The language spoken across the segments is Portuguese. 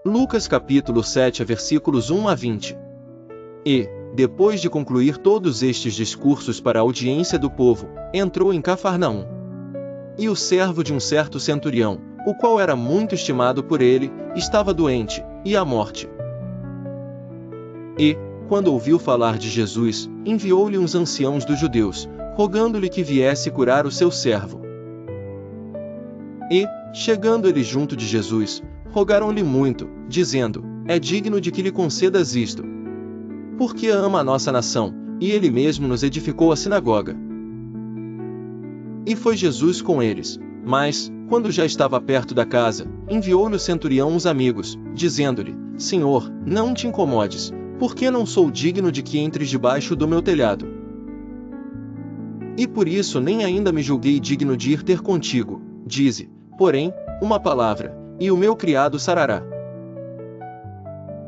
Lucas capítulo 7 versículos 1 a 20. E, depois de concluir todos estes discursos para a audiência do povo, entrou em Cafarnaum. E o servo de um certo centurião, o qual era muito estimado por ele, estava doente, e à morte. E, quando ouviu falar de Jesus, enviou-lhe uns anciãos dos judeus, rogando-lhe que viesse curar o seu servo. E, chegando eles junto de Jesus, rogaram-lhe muito, dizendo: é digno de que lhe concedas isto, porque ama a nossa nação, e ele mesmo nos edificou a sinagoga. E foi Jesus com eles, mas, quando já estava perto da casa, enviou-lhe o centurião uns amigos, dizendo-lhe: Senhor, não te incomodes, porque não sou digno de que entres debaixo do meu telhado. E por isso nem ainda me julguei digno de ir ter contigo. Dize, porém, uma palavra, e o meu criado sarará.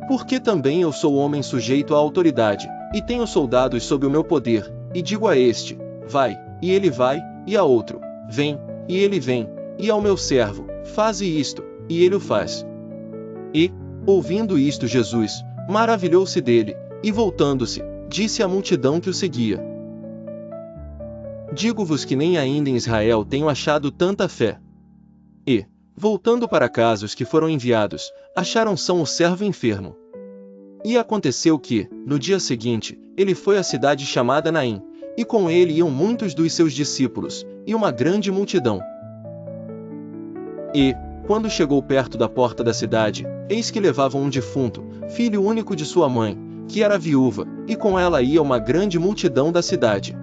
Porque também eu sou homem sujeito à autoridade, e tenho soldados sob o meu poder, e digo a este: vai, e ele vai, e a outro: vem, e ele vem, e ao meu servo: faze isto, e ele o faz. E, ouvindo isto, Jesus maravilhou-se dele, e voltando-se, disse à multidão que o seguia: digo-vos que nem ainda em Israel tenho achado tanta fé. E, voltando para casa os que foram enviados, acharam são o servo enfermo. E aconteceu que, no dia seguinte, ele foi à cidade chamada Naim, e com ele iam muitos dos seus discípulos, e uma grande multidão. E, quando chegou perto da porta da cidade, eis que levavam um defunto, filho único de sua mãe, que era viúva, e com ela ia uma grande multidão da cidade.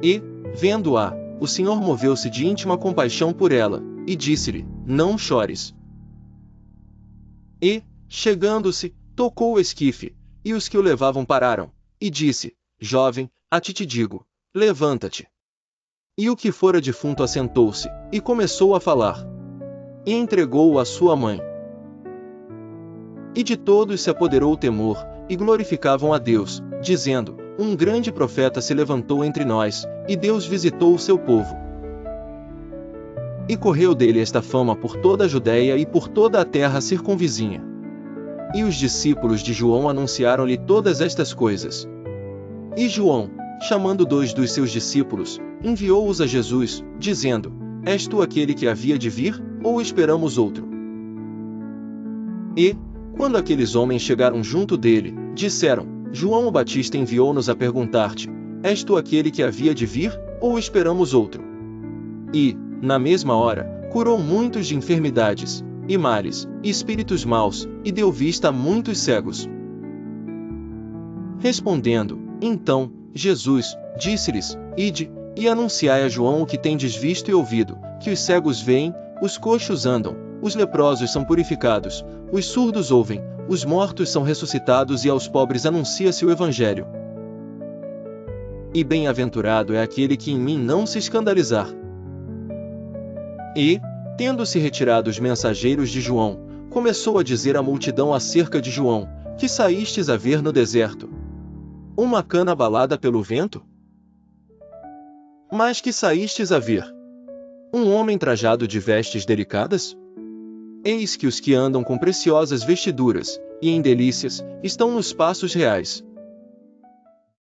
E, vendo-a, o Senhor moveu-se de íntima compaixão por ela, e disse-lhe: não chores. E, chegando-se, tocou o esquife, e os que o levavam pararam, e disse: jovem, a ti te digo, levanta-te. E o que fora defunto assentou-se, e começou a falar. E entregou-o à sua mãe. E de todos se apoderou o temor, e glorificavam a Deus, dizendo: um grande profeta se levantou entre nós, e Deus visitou o seu povo. E correu dele esta fama por toda a Judéia e por toda a terra circunvizinha. E os discípulos de João anunciaram-lhe todas estas coisas. E João, chamando 2 dos seus discípulos, enviou-os a Jesus, dizendo: és tu aquele que havia de vir, ou esperamos outro? E, quando aqueles homens chegaram junto dele, disseram: João o Batista enviou-nos a perguntar-te: és tu aquele que havia de vir, ou esperamos outro? E, na mesma hora, curou muitos de enfermidades, e males, e espíritos maus, e deu vista a muitos cegos. Respondendo, então, Jesus, disse-lhes: ide, e anunciai a João o que tendes visto e ouvido, que os cegos veem, os coxos andam, os leprosos são purificados, os surdos ouvem, os mortos são ressuscitados e aos pobres anuncia-se o Evangelho. E bem-aventurado é aquele que em mim não se escandalizar. E, tendo-se retirado os mensageiros de João, começou a dizer à multidão acerca de João: que saístes a ver no deserto? Uma cana abalada pelo vento? Mas que saístes a ver? Um homem trajado de vestes delicadas? Eis que os que andam com preciosas vestiduras, e em delícias, estão nos passos reais.